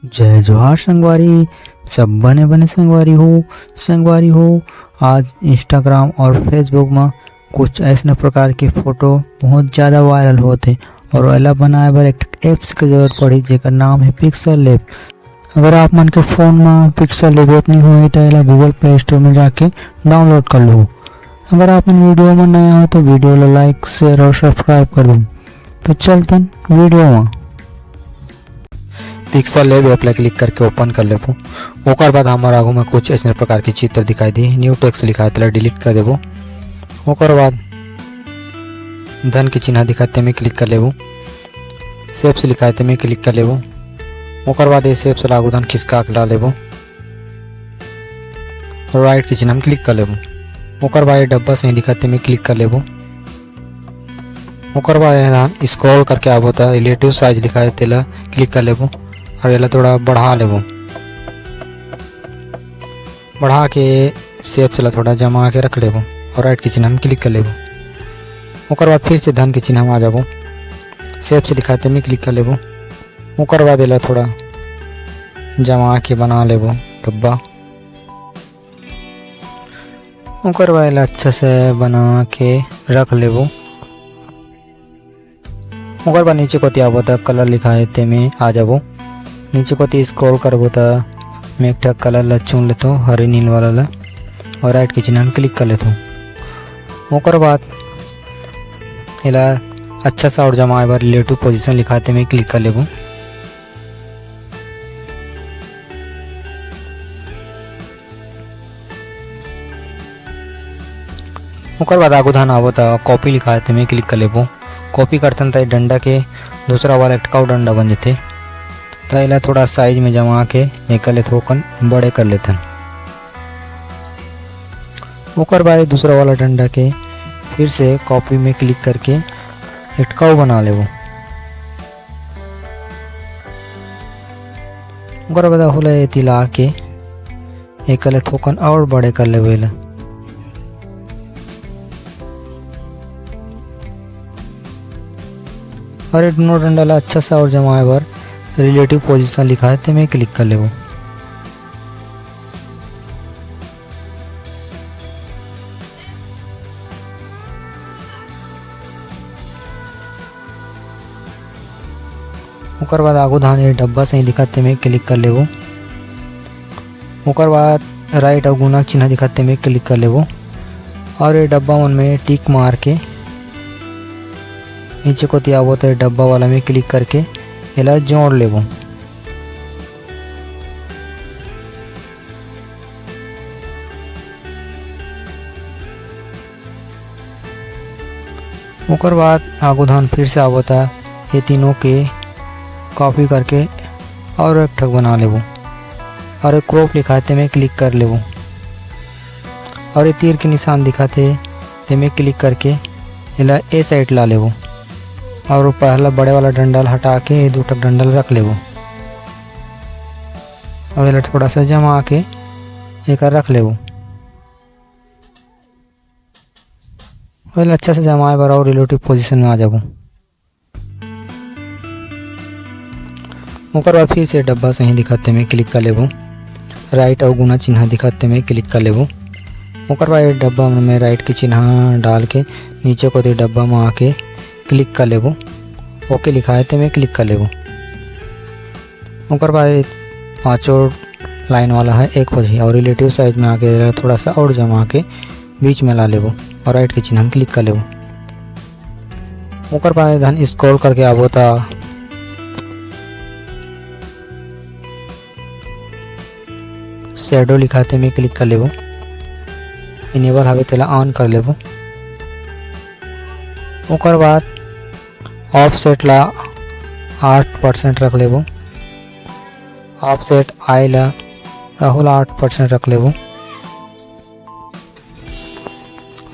जय जोहार संगवारी। सब बने बने संगवारी हो। आज इंस्टाग्राम और फेसबुक में कुछ ऐसे प्रकार के फोटो बहुत ज़्यादा वायरल होते और एला बनाए बर एक एप्स की जरूरत पड़ी जेकर नाम है पिक्सल लैब। अगर आप मन के फ़ोन में पिक्सल लैब ऐप नहीं हुई तो एला गूगल प्ले स्टोर में जाके डाउनलोड कर लो। अगर आप मन वीडियो में नया हो तो वीडियो ला लाइक शेयर और सब्सक्राइब कर दो। तो चलते वीडियो में। पिक्सल लैब ऐप ला क्लिक करके ओपन कर लेबो। ओकर बाद हमारे आगू में कुछ ऐसे प्रकार के चित्र दिखाई दी। न्यू टेक्स्ट लिखा है तो डिलीट कर देबो। ओकर बाद धन के चिन्ह दिखाते में क्लिक कर लेबो। शेप्स लिखा है में क्लिक कर लेबो। ओकर बाद ये शेप्स लागू धन खिसका के ला लेबो। राइट के चिन्ह में क्लिक कर लेबो। ओकर बाद डब्बा सही दिखाते में क्लिक कर लेबो। ओकर बाद स्क्रॉल करके आबो तो रिलेटिव साइज लिखा है तेला क्लिक कर लेबो और ये थोड़ा बढ़ा लेबो। बढ़ा के शेप्स ला थोड़ा जमा के रख लेबो और राइट के चिन्ह में क्लिक कर लेबो। ओकर बाद फिर से धन के चिन्ह में आ जाबो। शेप्स लिखाते में क्लिक कर लेबो। ओकर बाद ये थोड़ा जमा के बना लेबो डब्बा। ओकर बाद अच्छा से बना के रख लेबो। ओकर बाद नीचे कोती आबो तो कलर लिखा है ते में आ जाबो। नीचे कोती स्क्रॉल करबो तो मैं एक कलर ला चुन लेतो हरे नील वाला ला और राइट के चिन्ह में क्लिक कर लेतो। ओकर बाद एला अच्छा सा और जमाए बार रिलेटिव पोजीशन लिखाते में क्लिक कर लेबो। ओकर बाद आगू धान आबो तो कॉपी लिखाते में क्लिक कर लेबो। कॉपी करतन तो डंडा के दूसरा वाला अटकाऊ डंडा बन जाते तो इला थोड़ा साइज में जमा के एक थोकन बड़े कर लेते। ओकर बाद दूसरा वाला डंडा के फिर से कॉपी में क्लिक करके अटकाऊ बना लेबो। ओकर बाद होला तिला के एक थोकन और बड़े कर लेबो। इला और ये दोनों डंडा ला अच्छा सा और जमाए बार रिलेटिव पोजीशन लिखा है ते में क्लिक कर लेबो। ओकर बाद आगू धान ये डब्बा सही दिखाते में क्लिक कर लेबो। ओकर बाद राइट और गुना चिन्ह दिखाते में क्लिक कर लेबो और ये डब्बा मन में टिक मार के नीचे को आबो तो डब्बा वाला में क्लिक करके एला जोड़ लेबो। ओकर बाद आगू धान फिर से आबो तो ये तीनों के कॉपी करके और एक ठग बना लेबो और एक क्रॉप लिखाते में क्लिक कर लेबो और ये तीर के निशान दिखाते ते में क्लिक करके एला ए साइड ला लेबो और पहला बड़े वाला डंडल हटा के ये दूटा डंडल रख लेबो और ये थोड़ा सा जमा के एक रख लेबो और अच्छा से जमाए बार और रिलेटिव पोजीशन में आ जाबो। ओकर बाद फिर से डब्बा सही दिखाते में क्लिक कर लेबो। राइट और गुना चिन्ह दिखाते में क्लिक कर लेबो। ओकर बाद डब्बा में राइट के चिन्ह डाल के नीचे को डब्बा में आके क्लिक कर लेबो। ओके लिखा है तो मैं क्लिक कर लेबो। ओकर बाद पांचों लाइन वाला है एक हो जाए और रिलेटिव साइज में आके थोड़ा सा और जमा के बीच में ला लेबो और राइट के चिन्ह में क्लिक कर लेबो। ओकर बाद धन स्क्रॉल करके आबो तो शैडो लिखाते में क्लिक कर लेबो। इनेबल हवे तेला ऑन कर लेबो। ओकर बाद ऑफसेट ला 8% रख लेबो। ऑफसेट आई ला राहुल 8% रख लेबो।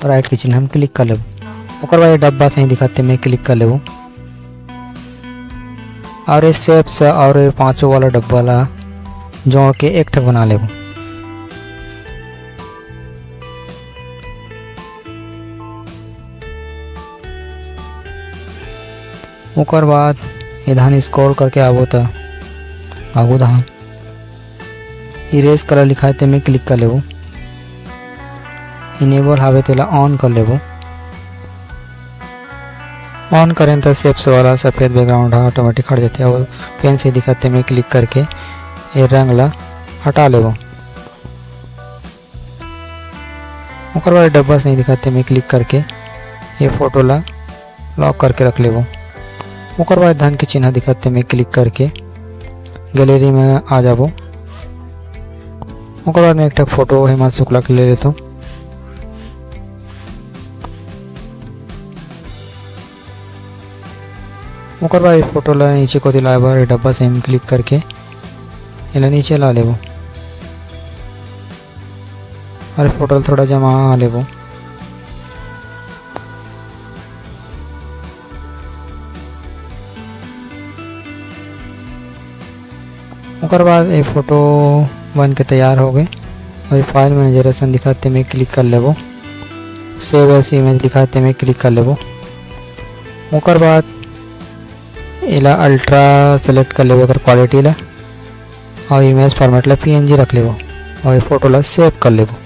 राइट के चिन्ह में क्लिक कर लेबो। ओकर बाद डब्बा सही दिखाते में क्लिक कर लेबो और ये शेप्स और ये पांचों वाला डब्बा ला जोड़ के एक ठग बना लेबो। ओकर बाद ये धान स्क्रॉल करके आबो तो आगू दहा इरेज कलर लिखा है तेमें क्लिक कर लेबो। इनेबल हावे तेला ऑन कर लेबो। ऑन करें तो शेप्स वाला सफ़ेद बैकग्राउंड ऑटोमेटिक हट जाते हैं और पेन से दिखाते में क्लिक करके ये रंग ला हटा लेबो। ओकर बाद डब्बा से दिखाते में क्लिक करके ये फोटो ला लॉक करके रख लेबो। ओकर बाद धन के चिन्ह दिखाते में क्लिक करके गैलरी में आ जाबो। ओकर बाद में एक फोटो हेमंत शुक्ला के ले लेता हूँ। ओकर बाद फोटो ला नीचे को दिलाए बार डब्बा से हम क्लिक करके इला नीचे ला लेबो और फोटो थोड़ा जमा आ लेबो। ओकर बाद ये फोटो बन के तैयार हो गए और फाइल मैनेजर दिखाते में क्लिक कर लेबो। सेव एज इमेज दिखाते में क्लिक कर लेबो। ओकर बाद इला अल्ट्रा सेलेक्ट कर लेबो अगर क्वालिटी ला और इमेज फॉर्मेट ला PNG रख लेबो और ये फोटो ला सेव कर लेबो।